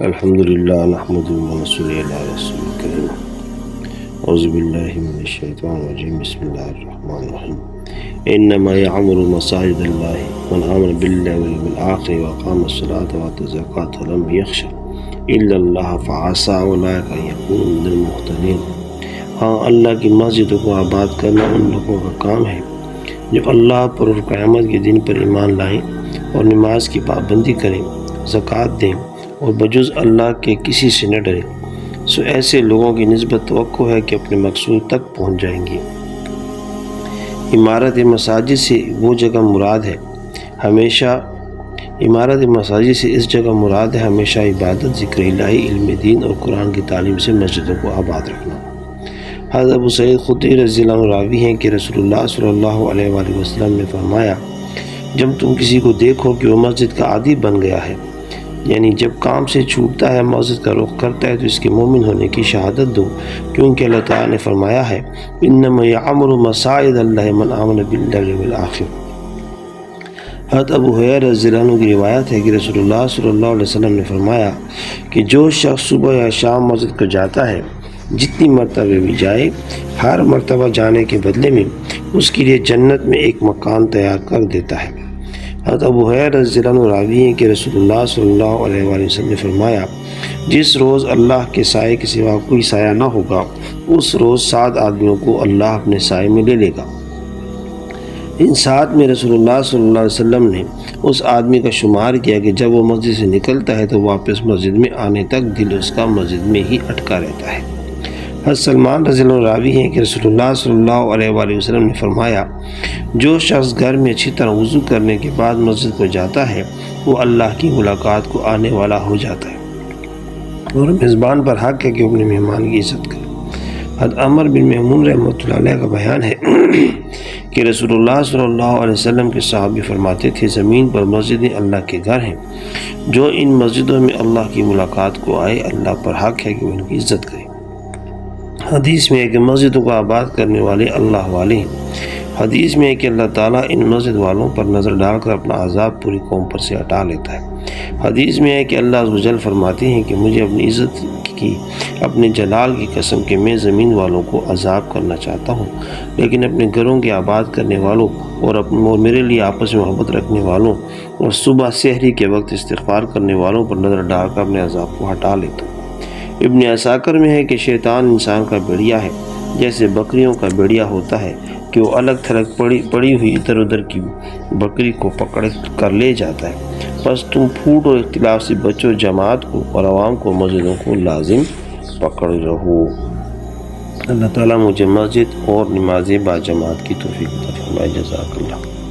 الحمدللہ نحمدہ و نصلی علی رسول الکریم اعوذ باللہ من الشیطان الرجیم بسم اللہ الرحمن الرحیم انما یعمر مساجد اللہ من آمن باللہ والیوم الآخر واقام الصلاۃ وآتى الزکاۃ ولم یخش الا اللہ فعسى اولئک ان یکونوا من المہتدین۔ ہاں، اللہ کی مسجدوں کو آباد کرنا ان لوگوں کا کام ہے جو اللہ پر اور قیامت کے دن پر ایمان لائیں اور نماز کی پابندی کریں، زکوٰۃ دیں اور بجز اللہ کے کسی سے نہ ڈریں، سو ایسے لوگوں کی نسبت توقع ہے کہ اپنے مقصود تک پہنچ جائیں گے۔ عمارت مساجد سے وہ جگہ مراد ہے ہمیشہ عبادت، ذکر الہی، علم دین اور قرآن کی تعلیم سے مسجدوں کو آباد رکھنا۔ حضرت ابو سعید خدری رضی اللہ عنہ راوی ہیں کہ رسول اللہ صلی اللہ علیہ وآلہ وسلم نے فرمایا، جب تم کسی کو دیکھو کہ وہ مسجد کا عادی بن گیا ہے، یعنی جب کام سے چھوٹتا ہے، مسجد کا رخ کرتا ہے، تو اس کے مومن ہونے کی شہادت دو، کیونکہ اللہ تعالیٰ نے فرمایا ہے انما یعمر مساجد اللہ من آمن باللہ والیوم الآخر۔ حضرت ابو ہریرہ رضی اللہ عنہ کی روایت ہے کہ رسول اللہ صلی اللہ علیہ وسلم نے فرمایا کہ جو شخص صبح یا شام مسجد کو جاتا ہے، جتنی مرتبہ بھی جائے، ہر مرتبہ جانے کے بدلے میں اس کے لیے جنت میں ایک مکان تیار کر دیتا ہے۔ حضرت ابو ہریرہ رضی اللہ عنہ راوی ہیں کہ رسول اللہ صلی اللہ علیہ وآلہ وسلم نے فرمایا، جس روز اللہ کے سائے کے سوا کوئی سایہ نہ ہوگا، اس روز 7 آدمیوں کو اللہ اپنے سائے میں لے لے گا۔ ان 7 میں رسول اللہ صلی اللہ علیہ وسلم نے اس آدمی کا شمار کیا کہ جب وہ مسجد سے نکلتا ہے تو واپس مسجد میں آنے تک دل اس کا مسجد میں ہی اٹکا رہتا ہے۔ حضرت سلمان رضی اللہ عنہ راوی ہیں کہ رسول اللہ صلی اللہ علیہ وآلہ وسلم نے فرمایا، جو شخص گھر میں اچھی طرح وضو کرنے کے بعد مسجد کو جاتا ہے، وہ اللہ کی ملاقات کو آنے والا ہو جاتا ہے، اور میزبان پر حق ہے کہ اپنے مہمان کی عزت کرے۔ حضرت عمر بن محمود رحمۃ اللہ علیہ کا بیان ہے کہ رسول اللہ صلی اللہ علیہ وسلم کے صحابی فرماتے تھے، زمین پر مسجدیں اللہ کے گھر ہیں، جو ان مسجدوں میں اللہ کی ملاقات کو آئے، اللہ پر حق ہے کہ وہ ان کی عزت کرے۔ حدیث میں ہے کہ مسجدوں کو آباد کرنے والے اللہ والے ہیں۔ حدیث میں ہے کہ اللہ تعالیٰ ان مسجد والوں پر نظر ڈال کر اپنا عذاب پوری قوم پر سے ہٹا لیتا ہے۔ حدیث میں ہے کہ اللہ عز و جل فرماتے ہیں کہ مجھے اپنی عزت کی، اپنے جلال کی قسم کہ میں زمین والوں کو عذاب کرنا چاہتا ہوں، لیکن اپنے گھروں کے آباد کرنے والوں اور میرے لیے آپس میں محبت رکھنے والوں اور صبح سحری کے وقت استغفار کرنے والوں پر نظر ڈال کر اپنے عذاب کو ہٹا لیتا ہوں۔ ابن عساکر میں ہے کہ شیطان انسان کا بیڑیا ہے، جیسے بکریوں کا بیڑیا ہوتا ہے کہ وہ الگ تھلگ پڑی ہوئی ادھر ادھر کی بکری کو پکڑ کر لے جاتا ہے۔ بس تم پھوٹ اور اختلاف سے بچو، جماعت کو اور عوام کو، مسجدوں کو لازم پکڑ رہو۔ اللہ تعالیٰ مجھے مسجد اور نماز با جماعت کی توفیق عطا فرمائے۔ جزاک اللہ۔